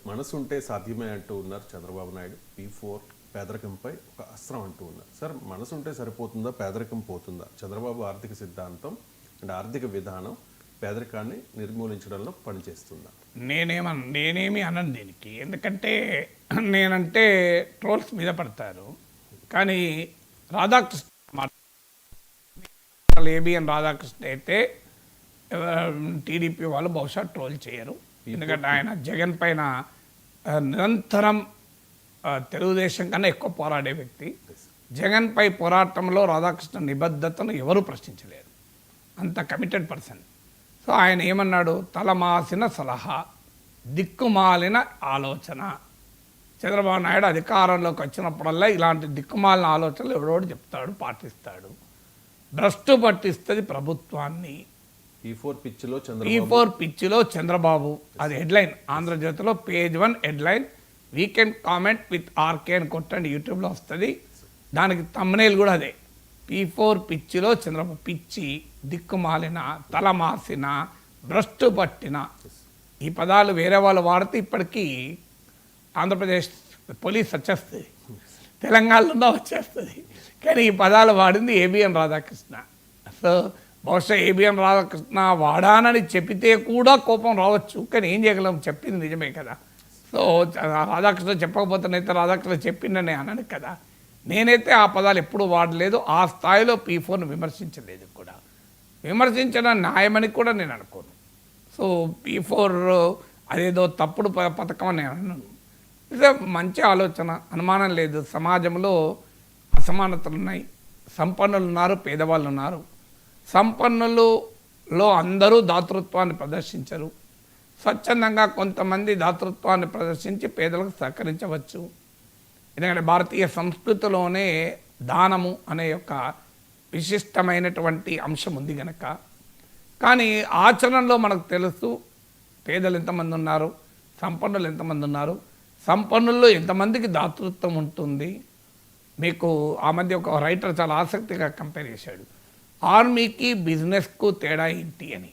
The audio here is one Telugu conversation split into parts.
మనసు ఉంటే సాధ్యమే అంటూ ఉన్నారు చంద్రబాబు నాయుడు. P4 పేదరికంపై ఒక అస్త్రం అంటూ ఉన్నారు. సార్, మనసు ఉంటే సరిపోతుందా, పేదరికం పోతుందా? చంద్రబాబు ఆర్థిక సిద్ధాంతం అండ్ ఆర్థిక విధానం పేదరికాన్ని నిర్మూలించడంలో పనిచేస్తుందా? నేనేమి అనను దీనికి. ఎందుకంటే నేనంటే ట్రోల్స్ మీద పడతారు. కానీ రాధాకృష్ణ ఏబిఎన్ రాధాకృష్ణ అయితే టీడీపీ వాళ్ళు బహుశా ట్రోల్ చేయరు. ఎందుకంటే ఆయన జగన్ పైన నిరంతరం తెలుగుదేశం కన్నా ఎక్కువ పోరాడే వ్యక్తి. జగన్ పై పోరాటంలో రాధాకృష్ణ నిబద్ధతను ఎవరూ ప్రశ్నించలేరు. అంత కమిటెడ్ పర్సన్. సో ఆయన ఏమన్నాడు? తలమాసిన సలహా, దిక్కుమాలిన ఆలోచన. చంద్రబాబు నాయుడు అధికారంలోకి వచ్చినప్పుడల్లా ఇలాంటి దిక్కుమాలిన ఆలోచనలు ఎవడోడు చెప్తాడు, పాటిస్తాడు. భ్రష్టు పట్టిస్తుంది ప్రభుత్వాన్ని. P4 పిచ్చిలో చంద్రబాబు. అది హెడ్లైన్. ఆంధ్రజ్యోతిలో page 1 headline. Weekend comment with RK అని కొట్టండి, యూట్యూబ్లో వస్తుంది. దానికి తమ్నైల్ కూడా అదే. P4 పిచ్చిలో చంద్రబాబు. పిచ్చి, దిక్కుమాలిన, తలమాసిన, భ్రష్టు పట్టిన. ఈ పదాలు వేరే వాళ్ళు వాడితే ఇప్పటికీ ఆంధ్రప్రదేశ్ పోలీస్ వచ్చేస్తుంది, తెలంగాణలో వచ్చేస్తుంది. కానీ ఈ పదాలు వాడింది ఏబిఎన్ రాధాకృష్ణ. సో బహుశా ఏబిఎన్ రాధాకృష్ణ వాడానని చెప్పితే కూడా కోపం రావచ్చు. కానీ ఏం చేయగలం, చెప్పింది నిజమే కదా. సో రాధాకృష్ణ చెప్పకపోతేనైతే రాధాకృష్ణ చెప్పిందని అనను కదా. నేనైతే ఆ పదాలు ఎప్పుడూ వాడలేదు. ఆ స్థాయిలో P4ను విమర్శించలేదు కూడా. విమర్శించడం న్యాయమని కూడా నేను అనుకోను. సో P4 అదేదో తప్పుడు పథకం అని నేను అన్నాను. ఇదే మంచి ఆలోచన, అనుమానం లేదు. సమాజంలో అసమానతలు ఉన్నాయి. సంపన్నులు ఉన్నారు, పేదవాళ్ళు ఉన్నారు. సంపన్నులలో అందరూ దాతృత్వాన్ని ప్రదర్శించరు. స్వచ్ఛందంగా కొంతమంది దాతృత్వాన్ని ప్రదర్శించి పేదలకు సహకరించవచ్చు. ఎందుకంటే భారతీయ సంస్కృతిలోనే దానము అనే యొక్క విశిష్టమైనటువంటి అంశం ఉంది కనుక. కానీ ఆచరణలో మనకు తెలుసు పేదలు ఎంతమంది ఉన్నారు, సంపన్నులు ఎంతమంది ఉన్నారు, సంపన్నుల్లో ఎంతమందికి దాతృత్వం ఉంటుంది. మీకు ఆ మధ్య ఒక రైటర్ చాలా ఆసక్తిగా కంపేర్ చేశాడు. ఆర్మీకి బిజినెస్కు తేడా ఏంటి అని.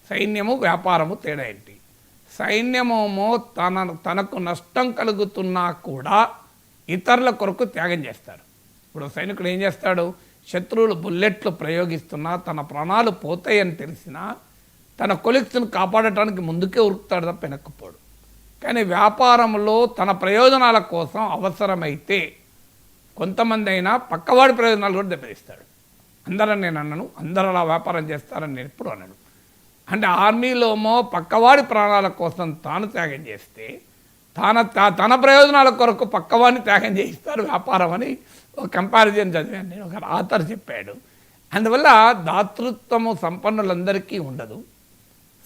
సైన్యము వ్యాపారము తేడా ఏంటి. సైన్యమేమో తనకు నష్టం కలుగుతున్నా కూడా ఇతరుల కొరకు త్యాగం చేస్తాడు. ఇప్పుడు సైనికుడు ఏం చేస్తాడు? శత్రువులు బుల్లెట్లు ప్రయోగిస్తున్నా, తన ప్రాణాలు పోతాయని తెలిసినా తన కొలీగ్స్ను కాపాడటానికి ముందుకే ఉరుకుతాడు తప్ప వెనక్కిపోడు. కానీ వ్యాపారంలో తన ప్రయోజనాల కోసం అవసరమైతే కొంతమంది అయినా పక్కవాడి ప్రయోజనాలు కూడా దెబ్బతీస్తాడు. అందరని నేను అన్నాను, అందరూ అలా వ్యాపారం చేస్తారని నేను ఎప్పుడు అన్నాను. అంటే ఆర్మీలోమో పక్కవాడి ప్రాణాల కోసం తాను త్యాగం చేస్తే తన ప్రయోజనాల కొరకు పక్కవాడిని త్యాగం చేయిస్తారు వ్యాపారం అని ఒక కంపారిజన్ చదివాను నేను. ఒక ఆథర్ చెప్పాడు. అందువల్ల దాతృత్వము సంపన్నులందరికీ ఉండదు.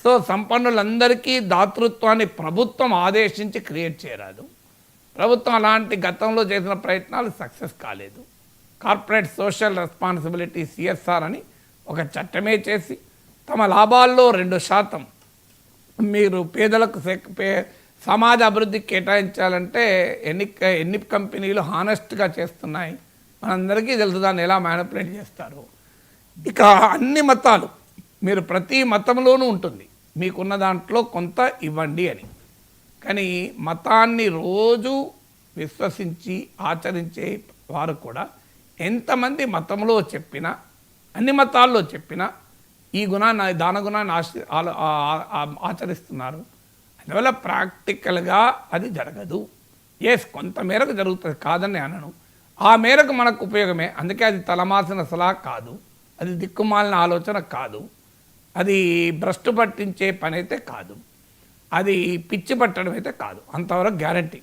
సో సంపన్నులందరికీ దాతృత్వాన్ని ప్రభుత్వం ఆదేశించి క్రియేట్ చేయరాదు. ప్రభుత్వం అలాంటి గతంలో చేసిన ప్రయత్నాలు సక్సెస్ కాలేదు. కార్పొరేట్ సోషల్ రెస్పాన్సిబిలిటీ CSR అని ఒక చట్టమే చేసి తమ లాభాల్లో 2% మీరు పేదలకు సమాజ అభివృద్ధికి కేటాయించాలంటే ఎన్ని కంపెనీలు హానెస్ట్గా చేస్తున్నాయి మనందరికీ తెలుసు. దాన్ని ఎలా మ్యానిపులేట్ చేస్తారు. ఇక అన్ని మతాలు, మీరు ప్రతి మతంలోనూ ఉంటుంది మీకున్న దాంట్లో కొంత ఇవ్వండి అని. కానీ మతాన్ని రోజు విశ్వసించి ఆచరించే వారు కూడా ఎంతమంది మతంలో చెప్పినా, అన్ని మతాల్లో చెప్పినా ఈ గుణాన్ని, దాన గుణాన్ని ఆచరిస్తున్నారు. అందువల్ల ప్రాక్టికల్గా అది జరగదు. కొంత మేరకు జరుగుతుంది, కాదని అనను. ఆ మేరకు మనకు ఉపయోగమే. అందుకే అది తలమాసిన సలహా కాదు, అది దిక్కుమాలిన ఆలోచన కాదు, అది భ్రష్టు పట్టించే పని అయితే కాదు, అది పిచ్చి పట్టడం అయితే కాదు. అంతవరకు గ్యారంటీ.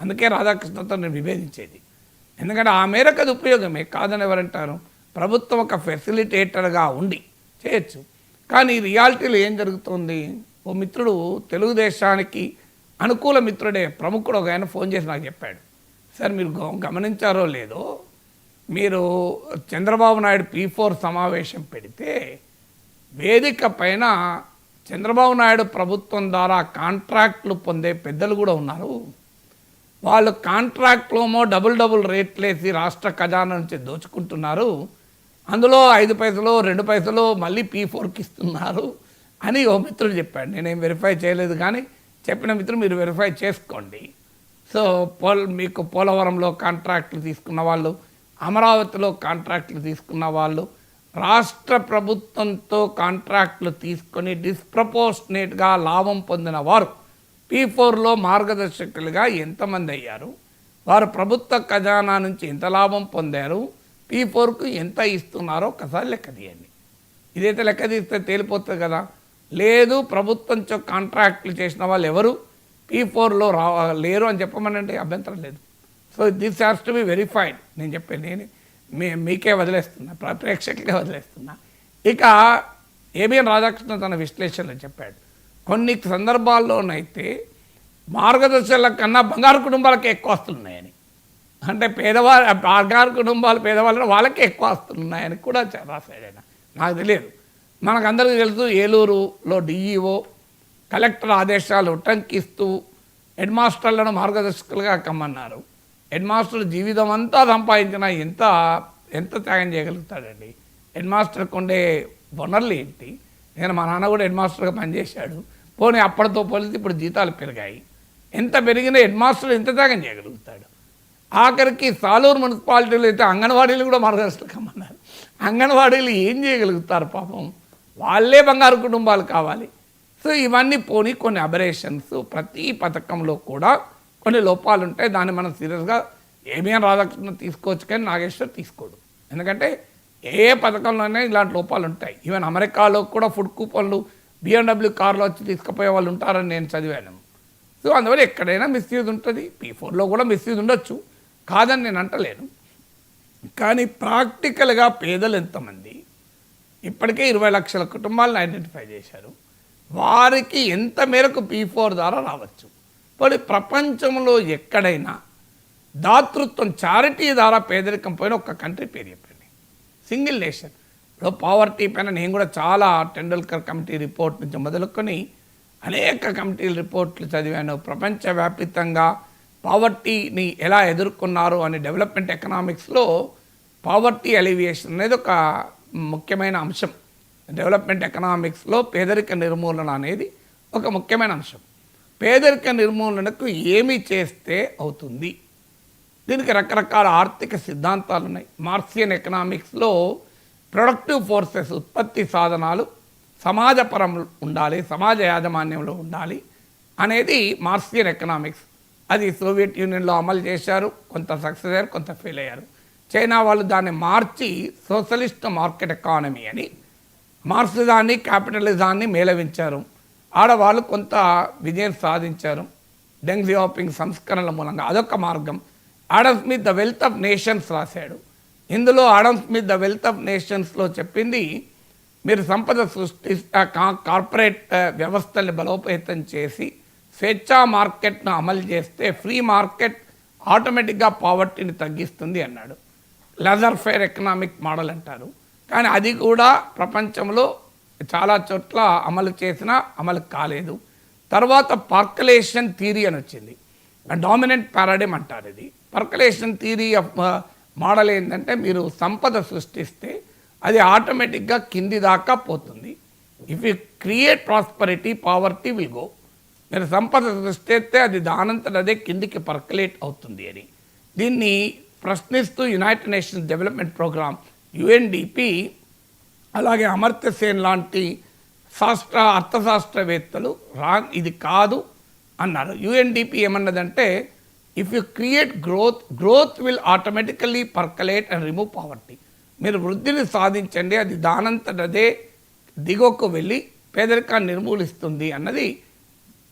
అందుకే రాధాకృష్ణతో నేను విభేదించేది. ఎందుకంటే ఆ మేరకు అది ఉపయోగమే, కాదని ఎవరంటారు? ప్రభుత్వం ఒక ఫెసిలిటేటర్గా ఉండి చేయొచ్చు. కానీ రియాలిటీలో ఏం జరుగుతుంది? ఓ మిత్రుడు, తెలుగుదేశానికి అనుకూల మిత్రుడే, ప్రముఖుడు ఒక ఆయన ఫోన్ చేసి నాకు చెప్పాడు, సార్ మీరు గమనించారో లేదో, మీరు చంద్రబాబు నాయుడు P4 సమావేశం పెడితే వేదిక పైన చంద్రబాబు నాయుడు ప్రభుత్వం ద్వారా కాంట్రాక్ట్లు పొందే పెద్దలు కూడా ఉన్నారు. వాళ్ళు కాంట్రాక్ట్లోమో డబుల్ రేట్లేసి రాష్ట్ర ఖజానా నుంచి దోచుకుంటున్నారు. అందులో 5 పైసలు 2 పైసలు మళ్ళీ P4కి ఇస్తున్నారు అని ఓ మిత్రుడు చెప్పాడు. నేనేం వెరిఫై చేయలేదు, కానీ చెప్పిన మిత్రులు మీరు వెరిఫై చేసుకోండి. సో మీకు పోలవరంలో కాంట్రాక్టులు తీసుకున్న వాళ్ళు, అమరావతిలో కాంట్రాక్టులు తీసుకున్న వాళ్ళు, రాష్ట్ర ప్రభుత్వంతో కాంట్రాక్టులు తీసుకొని డిస్ప్రపోర్షనేట్గా లాభం పొందిన వారు P4లో మార్గదర్శకులుగా ఎంతమంది అయ్యారు, వారు ప్రభుత్వ ఖజానా నుంచి ఎంత లాభం పొందారు, P4కు ఎంత ఇస్తున్నారో ఒకసారి లెక్క తీయండి. ఇదైతే లెక్క తీస్తే తేలిపోతుంది కదా. లేదు ప్రభుత్వంతో కాంట్రాక్టులు చేసిన వాళ్ళు ఎవరు P4లో లేరు అని చెప్పమనండి, అభ్యంతరం లేదు. So this has to be verified. నేను చెప్పాను, నేను మీకే వదిలేస్తున్నా, ప్రేక్షకులకే వదిలేస్తున్నా. ఇక ఏబిఎన్ రాధాకృష్ణ తన విశ్లేషణలో చెప్పాడు, కొన్ని సందర్భాల్లోనైతే మార్గదర్శకుల కన్నా బంగారు కుటుంబాలకే ఎక్కువ వస్తున్నాయని. అంటే పేదవాళ్ళు, బంగారు కుటుంబాలు పేదవాళ్ళు వాళ్ళకే ఎక్కువ వస్తున్నాయని కూడా రాశాడు ఆయన. నాకు తెలియదు, మనకందరికీ తెలుసు ఏలూరులో డిఈఓ కలెక్టర్ ఆదేశాలు ఉటంకిస్తూ హెడ్ మాస్టర్లను మార్గదర్శకులుగా కమ్మన్నారు. హెడ్ మాస్టర్ జీవితం అంతా సంపాదించినా ఎంత త్యాగం చేయగలుగుతాడండి? హెడ్ మాస్టర్కి ఉండే వనరులు ఏంటి? మా నాన్న కూడా హెడ్ మాస్టర్గా పనిచేశాడు. పోనీ అప్పటితో పోలిస్తే ఇప్పుడు జీతాలు పెరిగాయి. ఎంత పెరిగినా హెడ్ మాస్టర్ ఎంత త్యాగం చేయగలుగుతాడు? ఆఖరికి సాలూరు మున్సిపాలిటీలో అయితే అంగన్వాడీలు కూడా మార్గదర్శకులు కమ్మన్నారు. అంగన్వాడీలు ఏం చేయగలుగుతారు పాపం? వాళ్ళే బంగారు కుటుంబాలు కావాలి. సో ఇవన్నీ పోనీ కొన్ని అబరేషన్స్, ప్రతి పథకంలో కూడా కొన్ని లోపాలు ఉంటాయి. దాన్ని మనం సీరియస్గా ఏబిఎన్ రాధాకృష్ణ తీసుకోవచ్చు, కానీ నాగేశ్వర్ తీసుకోడు. ఎందుకంటే ఏ పథకంలోనే ఇలాంటి లోపాలు ఉంటాయి. ఈవెన్ అమెరికాలో కూడా ఫుడ్ కూపన్లు BMW కార్లో వచ్చి తీసుకుపోయే వాళ్ళు ఉంటారని నేను చదివాను. సో అందువల్ల ఎక్కడైనా మిస్యూజ్ ఉంటుంది. P4లో కూడా మిస్యూజ్ ఉండొచ్చు, కాదని నేను అంటలేను. కానీ ప్రాక్టికల్గా పేదలు ఎంతమంది? ఇప్పటికే 20 లక్షల కుటుంబాలను ఐడెంటిఫై చేశారు. వారికి ఎంత మేరకు P4 ద్వారా రావచ్చు? మరి ప్రపంచంలో ఎక్కడైనా దాతృత్వం, చారిటీ ద్వారా పేదరికం పోయిన ఒక్క కంట్రీ పేరు చెప్పండి, సింగిల్ నేషన్. ఇప్పుడు పావర్టీ పైన నేను కూడా చాలా టెండూల్కర్ కమిటీ రిపోర్ట్ నుంచి మొదలుకొని అనేక కమిటీల రిపోర్ట్లు చదివాను. ప్రపంచవ్యాప్తంగా పావర్టీని ఎలా ఎదుర్కొన్నారు అని డెవలప్మెంట్ ఎకనామిక్స్లో పావర్టీ ఎలివియేషన్ అనేది ఒక ముఖ్యమైన అంశం. డెవలప్మెంట్ ఎకనామిక్స్లో పేదరిక నిర్మూలన అనేది ఒక ముఖ్యమైన అంశం. పేదరిక నిర్మూలనకు ఏమి చేస్తే అవుతుంది? దీనికి రకరకాల ఆర్థిక సిద్ధాంతాలు ఉన్నాయి. మార్క్సియన్ ఎకనామిక్స్లో ప్రొడక్టివ్ ఫోర్సెస్, ఉత్పత్తి సాధనాలు సమాజపరం ఉండాలి, సమాజ యాజమాన్యంలో ఉండాలి అనేది మార్క్సియన్ ఎకనామిక్స్. అది సోవియట్ యూనియన్లో అమలు చేశారు, కొంత సక్సెస్ అయ్యారు, కొంత ఫెయిల్ అయ్యారు. చైనా వాళ్ళు దాన్ని మార్చి సోషలిస్ట్ మార్కెట్ ఎకానమీ అని మార్క్సిజాన్ని, క్యాపిటలిజాన్ని మేళవించారు. ఆడవాళ్ళు కొంత విజయం సాధించారు డెంగ్ జియాపింగ్ సంస్కరణల మూలంగా. అదొక మార్గం. Adam Smith the Wealth of Nations రాశాడు. ఇందులో Adam Smith the Wealth of నేషన్స్లో చెప్పింది, మీరు సంపద సృష్టి కార్పొరేట్ వ్యవస్థల్ని బలోపేతం చేసి స్వేచ్ఛా మార్కెట్ను అమలు చేస్తే ఫ్రీ మార్కెట్ ఆటోమేటిక్గా పావర్టీని తగ్గిస్తుంది అన్నాడు. లెజర్ ఫేర్ ఎకనామిక్ మోడల్ అంటారు. కానీ అది కూడా ప్రపంచంలో చాలా చోట్ల అమలు చేసినా అమలు కాలేదు. తర్వాత పర్కలేషన్ థియరీ అని వచ్చింది, డామినెంట్ పారాడిమ్ అంటారు. ఇది పర్కలేషన్ థియరీ ఆఫ్ మోడల్ ఏంటంటే, మీరు సంపద సృష్టిస్తే అది ఆటోమేటిక్గా కింది దాకా పోతుంది. If you create prosperity, poverty will go. మీరు సంపద సృష్టిస్తే అది దానంతట అదే కిందికి పర్కలేట్ అవుతుంది అని. దీన్ని ప్రశ్నిస్తూ United Nations development programme UNDP, అలాగే అమర్త్య సేన్ లాంటి అర్థశాస్త్రవేత్తలు ఇది కాదు అన్నారు. UNDP ఏమన్నదంటే, if you create growth will automatically percolate and remove poverty. మీరు వృద్ధిని సాధించండి, అది దానంతటదే దిగువకు వెళ్ళి పేదరికాన్ని నిర్మూలిస్తుంది అన్నది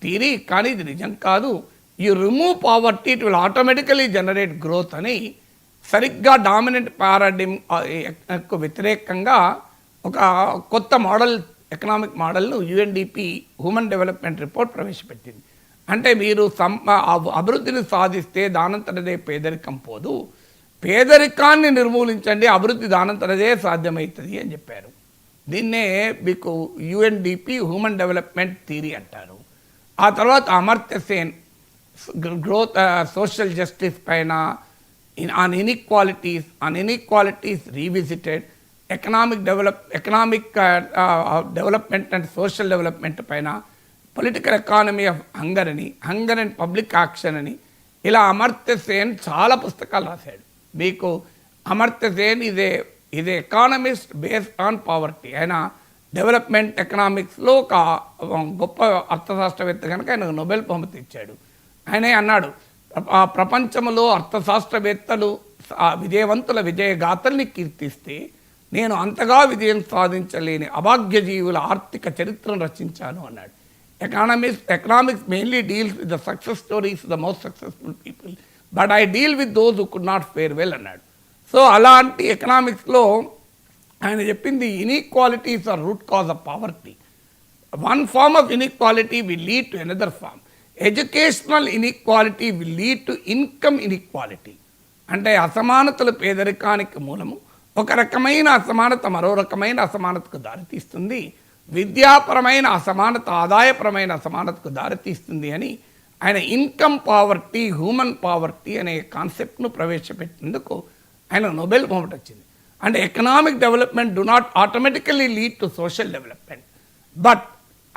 థియరీ. కానీ ఇది నిజం కాదు. You remove poverty, it will automatically generate growth అని సరిగ్గా డామినెంట్ పారాడిమ్కు వ్యతిరేకంగా ఒక కొత్త మోడల్, ఎకనామిక్ మోడల్ను UNDP హ్యూమన్ డెవలప్మెంట్ రిపోర్ట్ ప్రవేశపెట్టింది. అంటే మీరు అభివృద్ధిని సాధిస్తే దానంతటదే పేదరికం పోదు, పేదరికాన్ని నిర్మూలించండి, అభివృద్ధి దానంతటదే సాధ్యమవుతుంది అని చెప్పారు. దీన్నే మీకు UNDP హ్యూమన్ డెవలప్మెంట్ థియరీ అంటారు. ఆ తర్వాత Amartya Sen growth, social justice పైన, on inequalities revisited, economic development and social development పైన పొలిటికల్ ఎకానమీ ఆఫ్ హంగర్ అని, హంగర్ అండ్ పబ్లిక్ యాక్షన్ అని, ఇలా అమర్త్య సేన్ చాలా పుస్తకాలు రాశాడు. మీకు అమర్త్య సేన్ ఇదే ఎకానమిస్ట్ బేస్డ్ ఆన్ పావర్టీ. ఆయన డెవలప్మెంట్ ఎకనామిక్స్లో ఒక గొప్ప అర్థశాస్త్రవేత్త కనుక ఆయన నోబెల్ బహుమతి ఇచ్చాడు. ఆయనే అన్నాడు, ప్రపంచంలో అర్థశాస్త్రవేత్తలు విజయవంతుల విజయగాథల్ని కీర్తిస్తే నేను అంతగా విజయం సాధించలేని అభాగ్య జీవుల ఆర్థిక చరిత్రను రచించాను అన్నాడు. Economics mainly deals with the success stories the most successful people, but I deal with those who could not fare well అన్నాడు. సో అలాంటి ఎకనామిక్స్లో ఆయన చెప్పింది inequalities are root cause of poverty. One form of inequality will lead to another form. Educational inequality will lead to income inequality. అంటే అసమానతలు పేదరికానికి మూలము. ఒక రకమైన అసమానత మరో రకమైన అసమానతకు దారితీస్తుంది. విద్యాపరమైన అసమానత ఆదాయపరమైన అసమానతకు దారితీస్తుంది అని ఆయన ఇన్కమ్ పావర్టీ, హ్యూమన్ పావర్టీ అనే కాన్సెప్ట్ను ప్రవేశపెట్టినందుకు ఆయన నోబెల్ బహుమతి వచ్చింది. అంటే economic development do not automatically lead to social development, but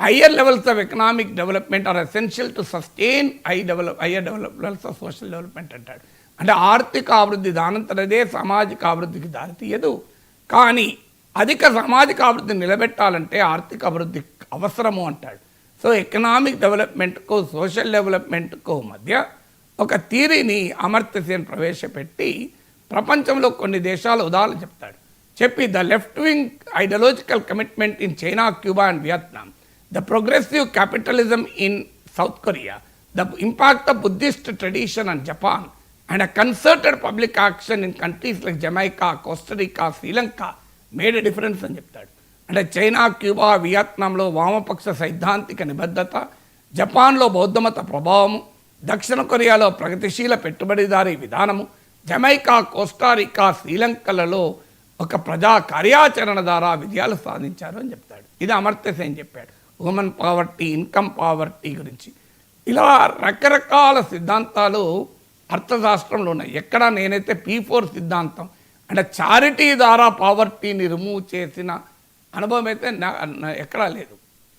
higher levels of economic development are essential to sustain higher levels of social development అంటాడు. అంటే ఆర్థిక అభివృద్ధి దానంతరదే సామాజిక అభివృద్ధికి దారితీయదు. కానీ అధిక సామాజిక అభివృద్ధిని నిలబెట్టాలంటే ఆర్థిక అభివృద్ధి అవసరము అంటాడు. సో ఎకనామిక్ డెవలప్మెంట్కు సోషల్ డెవలప్మెంట్కు మధ్య ఒక థియరీని అమర్త్య సేన్ ప్రవేశపెట్టి ప్రపంచంలో కొన్ని దేశాల ఉదాహరణ చెప్తాడు. చెప్పి the left wing ideological commitment in China, Cuba and Vietnam, the progressive capitalism in south Korea, the impact of Buddhist tradition and Japan and a concerted public action in countries like Jamaica, Costa Rica, Sri Lanka made a difference అని చెప్తాడు. అంటే చైనా, క్యూబా, వియత్నాంలో వామపక్ష సైద్ధాంతిక నిబద్ధత, జపాన్లో బౌద్ధమత ప్రభావము, దక్షిణ కొరియాలో ప్రగతిశీల పెట్టుబడిదారీ విధానము, జమైకా, కోస్టారికా, శ్రీలంకలలో ఒక ప్రజా కార్యాచరణ ద్వారా విజయాలు సాధించారు అని చెప్తాడు. ఇది అమర్త్య సేన్ చెప్పాడు హ్యూమన్ పావర్టీ, ఇన్కమ్ పావర్టీ గురించి. ఇలా రకరకాల సిద్ధాంతాలు అర్థశాస్త్రంలో ఉన్నాయి. ఎక్కడ నేనైతే P4 సిద్ధాంతం అంటే చారిటీ ద్వారా పావర్టీని రిమూవ్ చేసిన అనుభవం అయితే ఎక్కడా లేదు.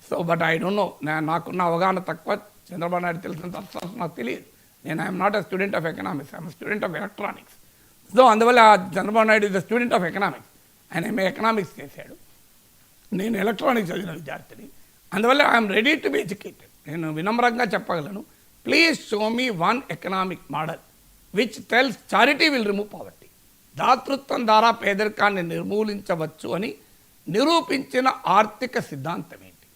So but I don't know, నాకున్న అవగాహన తక్కువ. చంద్రబాబు నాయుడు తెలిసినంత అర్థశాస్త్రం నాకు తెలియదు. నేను I'm not a student of economics, I'm student of electronics. So అందువల్ల Chandrababu Naidu is the student of economics. ఆయన ఎంఏ ఎకనామిక్స్ చేశాడు, నేను ఎలక్ట్రానిక్స్ చదివిన విద్యార్థిని. అందువల్ల I'm ready to be educated. నేను వినమ్రంగా చెప్పగలను, please show me one economic model which tells charity will remove poverty. దాతృత్వం ద్వారా పేదరికాన్ని నిర్మూలించవచ్చు అని నిరూపించిన ఆర్థిక సిద్ధాంతం ఏంటి?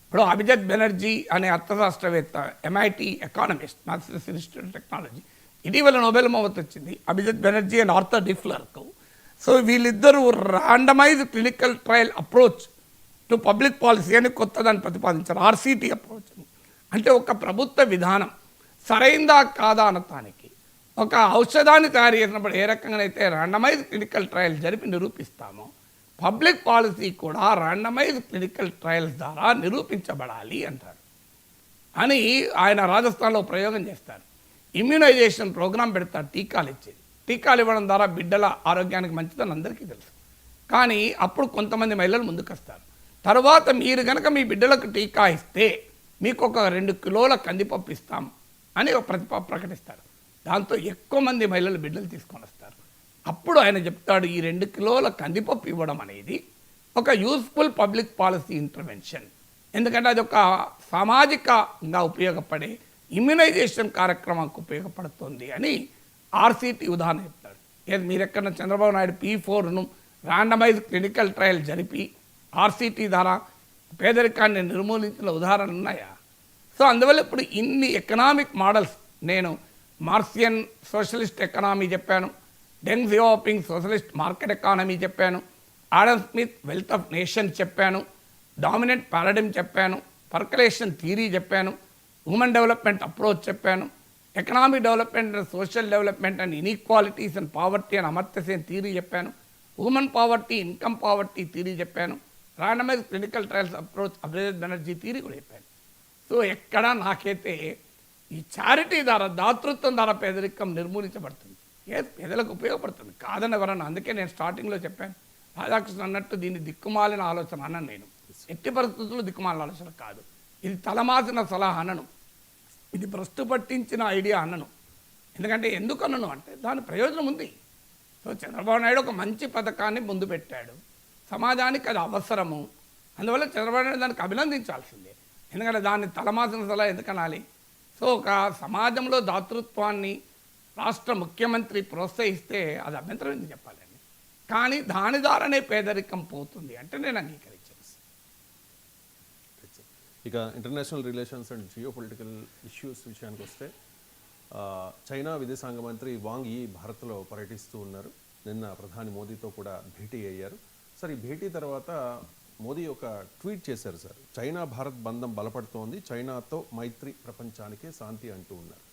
ఇప్పుడు అభిజిత్ బెనర్జీ అనే అర్థశాస్త్రవేత్త, MIT economist, Masters Institute of Technology, ఇటీవల నోబెల్ బహుమతి వచ్చింది అభిజిత్ బెనర్జీ అండ్ ఆర్థర్ డిఫ్లర్కు. సో వీళ్ళిద్దరూ randomize clinical trial approach to public policy అని కొత్తదాన్ని ప్రతిపాదించారు, RCT అప్రోచ్. అంటే ఒక ప్రభుత్వ విధానం సరైందా కాదా అనటానికి ఒక ఔషధాన్ని తయారు చేసినప్పుడు ఏ రకంగానైతే ర్యాండమైజ్ క్లినికల్ ట్రయల్స్ జరిపి నిరూపిస్తామో, పబ్లిక్ పాలసీ కూడా ర్యాండమైజ్ క్లినికల్ ట్రయల్స్ ద్వారా నిరూపించబడాలి అంటారు అని ఆయన రాజస్థాన్లో ప్రయోగం చేస్తారు. ఇమ్యూనైజేషన్ ప్రోగ్రాం పెడతారు, టీకాలు ఇచ్చేది. టీకాలు ఇవ్వడం ద్వారా బిడ్డల ఆరోగ్యానికి మంచిదని అందరికీ తెలుసు. కానీ అప్పుడు కొంతమంది మహిళలు ముందుకు వస్తారు. తర్వాత మీరు కనుక మీ బిడ్డలకు టీకా ఇస్తే మీకు ఒక 2 కిలోల కందిపప్పు ఇస్తాం అని ఒక ప్రకటిస్తారు. దాంతో ఎక్కువ మంది మహిళలు బిడ్డలు తీసుకొని వస్తారు. అప్పుడు ఆయన చెప్తాడు, ఈ 2 కిలోల కందిపప్పు ఇవ్వడం అనేది ఒక యూస్ఫుల్ పబ్లిక్ పాలసీ ఇంటర్వెన్షన్, ఎందుకంటే అది ఒక సామాజికంగా ఉపయోగపడే ఇమ్యునైజేషన్ కార్యక్రమానికి ఉపయోగపడుతుంది అని RCT ఉదాహరణ చెప్తాడు. మీరు ఎక్కడ చంద్రబాబు నాయుడు P4ను ర్యాండమైజ్ క్లినికల్ ట్రయల్ జరిపి RCT ద్వారా పేదరికాన్ని నిర్మూలించిన ఉదాహరణలు ఉన్నాయా? సో అందువల్ల ఇప్పుడు ఇన్ని ఎకనామిక్ మోడల్స్, నేను మార్క్సియన్ సోషలిస్ట్ ఎకనామీ చెప్పాను, Deng Xiaoping socialist market economy చెప్పాను, Adam Smith wealth of nation చెప్పాను, డామినెంట్ పారాడిమ్ చెప్పాను, పర్కలేషన్ థియరీ చెప్పాను, హ్యూమన్ డెవలప్మెంట్ అప్రోచ్ చెప్పాను, economic development and social development and inequalities and poverty అని అమర్త్య సేన్ థియరీ చెప్పాను, human poverty, income poverty theory చెప్పాను, randomize clinical trials approach Abhijit Banerjee theory కూడా చెప్పాను. సో ఎక్కడ నాకైతే ఈ చారిటీ ద్వారా, దాతృత్వం ద్వారా పేదరికం నిర్మూలించబడుతుంది, పేదలకు ఉపయోగపడుతుంది కాదని ఎవరన్నా. అందుకే నేను స్టార్టింగ్లో చెప్పాను, రాధాకృష్ణ అన్నట్టు దీన్ని దిక్కుమాలిన ఆలోచన అన్నాను. నేను ఎట్టి పరిస్థితుల్లో దిక్కుమాలిన ఆలోచన కాదు. ఇది తలమాసిన సలహా అనను, ఇది భ్రష్టు పట్టించిన ఐడియా అనను. ఎందుకంటే ఎందుకు అనను అంటే దాని ప్రయోజనం ఉంది. సో చంద్రబాబు నాయుడు ఒక మంచి పథకాన్ని ముందు పెట్టాడు, సమాజానికి అది అవసరము, అందువల్ల చంద్రబాబు నాయుడు దానికి అభినందించాల్సిందే. ఎందుకంటే దాన్ని తలమాసిన సలహా ఎందుకు అనాలి? సో ఒక సమాజంలో దాతృత్వాన్ని రాష్ట్ర ముఖ్యమంత్రి ప్రోత్సహిస్తే అది అభ్యంతరం ఎందుకు చెప్పాలండి? కానీ దాని ద్వారానే పేదరికం పోతుంది అంటే నేను అంగీకరించాను. ఇక international relations and geo political issues విషయానికి వస్తే చైనా విదేశాంగ మంత్రి వాంగ్ యీ భారత్లో పర్యటిస్తూ ఉన్నారు. నిన్న ప్రధాని మోదీతో కూడా భేటీ అయ్యారు. సార్, ఈ భేటీ తర్వాత మోదీ ఒక ట్వీట్ చేశారు సార్, చైనా భారత్ బంధం బలపడుతోంది, చైనాతో మైత్రి ప్రపంచానికే శాంతి అంటూ ఉన్నారు.